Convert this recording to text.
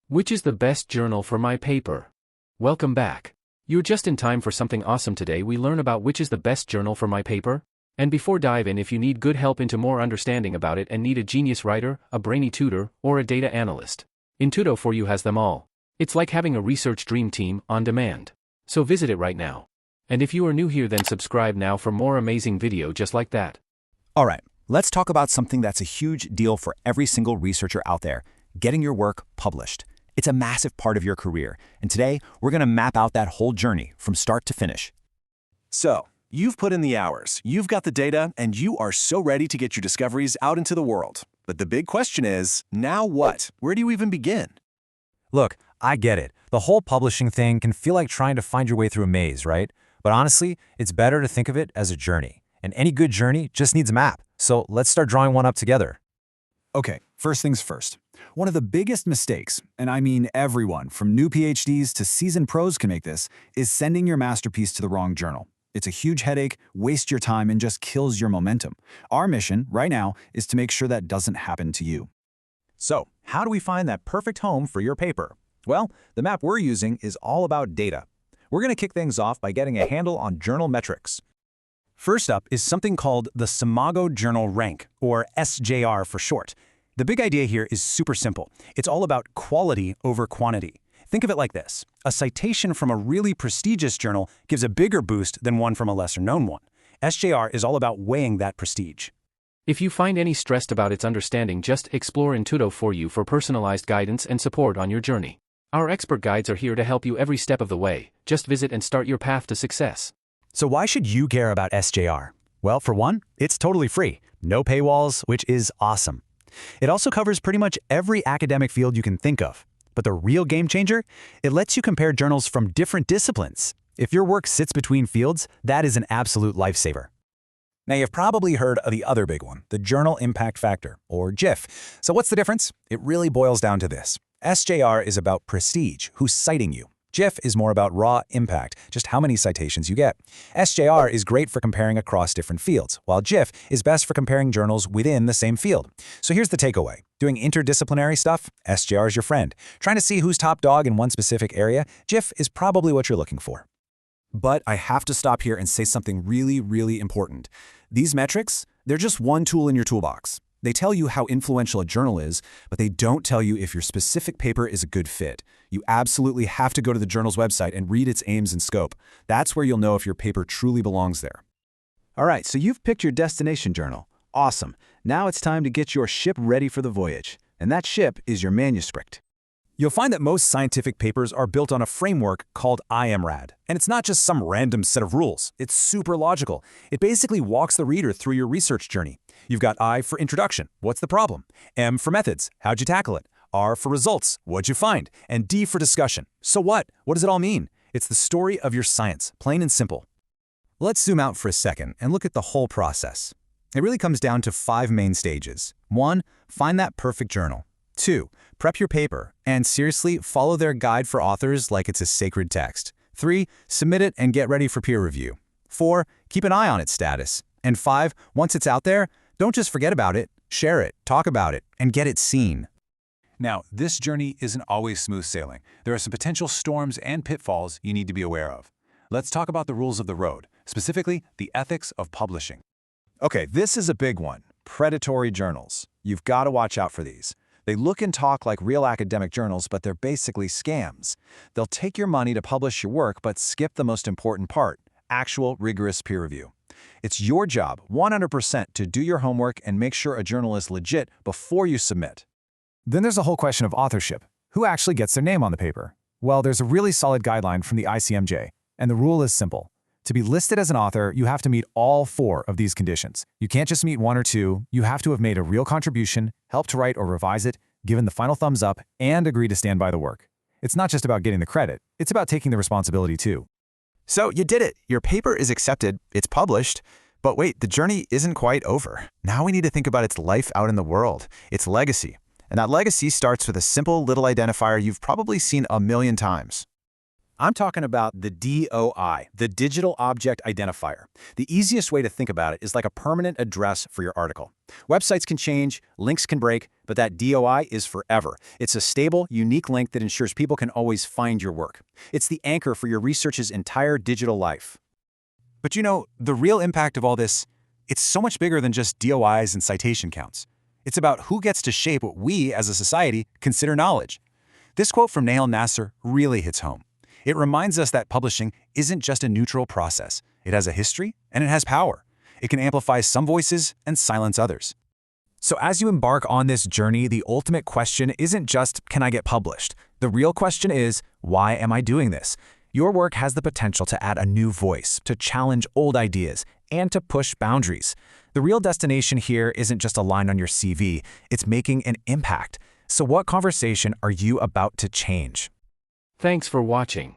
Which is the best journal for my paper? Welcome back. You're just in time for something awesome today. We learn about which is the best journal for my paper. And before dive in, if you need good help into more understanding about it and need a genius writer, a brainy tutor, or a data analyst, Intudo for you has them all. It's like having a research dream team on demand. So visit it right now. And if you are new here, then subscribe now for more amazing video just like that. All right, let's talk about something that's a huge deal for every single researcher out there, getting your work published. It's a massive part of your career, and today we're going to map out that whole journey from start to finish. So, you've put in the hours, you've got the data, and you are so ready to get your discoveries out into the world. But the big question is, now what? Where do you even begin? Look, I get it. The whole publishing thing can feel like trying to find your way through a maze, right? But honestly, it's better to think of it as a journey. And any good journey just needs a map. So let's start drawing one up together. Okay, first things first. One of the biggest mistakes, and I mean everyone, from new PhDs to seasoned pros can make this, is sending your masterpiece to the wrong journal. It's a huge headache, wastes your time, and just kills your momentum. Our mission, right now, is to make sure that doesn't happen to you. So, how do we find that perfect home for your paper? Well, the map we're using is all about data. We're going to kick things off by getting a handle on journal metrics. First up is something called the Simago Journal Rank, or SJR for short. The big idea here is super simple. It's all about quality over quantity. Think of it like this. A citation from a really prestigious journal gives a bigger boost than one from a lesser-known one. SJR is all about weighing that prestige. If you find any stressed about its understanding, just explore Intudo for you for personalized guidance and support on your journey. Our expert guides are here to help you every step of the way. Just visit and start your path to success. So why should you care about SJR? Well, for one, it's totally free. No paywalls, which is awesome. It also covers pretty much every academic field you can think of. But the real game changer? It lets you compare journals from different disciplines. If your work sits between fields, that is an absolute lifesaver. Now, you've probably heard of the other big one, the Journal Impact Factor, or JIF. So what's the difference? It really boils down to this. SJR is about prestige, who's citing you. JIF is more about raw impact, just how many citations you get. SJR is great for comparing across different fields, while JIF is best for comparing journals within the same field. So here's the takeaway. Doing interdisciplinary stuff, SJR is your friend. Trying to see who's top dog in one specific area, JIF is probably what you're looking for. But I have to stop here and say something really, really important. These metrics, they're just one tool in your toolbox. They tell you how influential a journal is, but they don't tell you if your specific paper is a good fit. You absolutely have to go to the journal's website and read its aims and scope. That's where you'll know if your paper truly belongs there. All right, so you've picked your destination journal. Awesome. Now it's time to get your ship ready for the voyage. And that ship is your manuscript. You'll find that most scientific papers are built on a framework called IMRAD. And it's not just some random set of rules. It's super logical. It basically walks the reader through your research journey. You've got I for introduction, what's the problem? M for methods, how'd you tackle it? R for results, what'd you find? And D for discussion. So what? What does it all mean? It's the story of your science, plain and simple. Let's zoom out for a second and look at the whole process. It really comes down to 5 main stages. 1, find that perfect journal. 2, prep your paper, and seriously, follow their guide for authors like it's a sacred text. 3, submit it and get ready for peer review. 4, keep an eye on its status. And 5, once it's out there, don't just forget about it, share it, talk about it, and get it seen. Now, this journey isn't always smooth sailing. There are some potential storms and pitfalls you need to be aware of. Let's talk about the rules of the road, specifically the ethics of publishing. Okay, this is a big one. Predatory journals. You've got to watch out for these. They look and talk like real academic journals, but they're basically scams. They'll take your money to publish your work, but skip the most important part, actual rigorous peer review. It's your job, 100%, to do your homework and make sure a journal is legit before you submit. Then there's a whole question of authorship. Who actually gets their name on the paper? Well, there's a really solid guideline from the ICMJ, and the rule is simple. To be listed as an author, you have to meet all 4 of these conditions. You can't just meet 1 or 2. You have to have made a real contribution, helped to write or revise it, given the final thumbs up, and agree to stand by the work. It's not just about getting the credit. It's about taking the responsibility too. So you did it. Your paper is accepted. It's published. But wait, the journey isn't quite over. Now we need to think about its life out in the world, its legacy. And that legacy starts with a simple little identifier you've probably seen a million times. I'm talking about the DOI, the Digital Object Identifier. The easiest way to think about it is like a permanent address for your article. Websites can change, links can break, but that DOI is forever. It's a stable, unique link that ensures people can always find your work. It's the anchor for your research's entire digital life. But you know, the real impact of all this, it's so much bigger than just DOIs and citation counts. It's about who gets to shape what we, as a society, consider knowledge. This quote from Nahal Nasser really hits home. It reminds us that publishing isn't just a neutral process. It has a history, and it has power. It can amplify some voices and silence others. So as you embark on this journey, the ultimate question isn't just, can I get published? The real question is, why am I doing this? Your work has the potential to add a new voice, to challenge old ideas, and to push boundaries. The real destination here isn't just a line on your CV, it's making an impact. So what conversation are you about to change? Thanks for watching.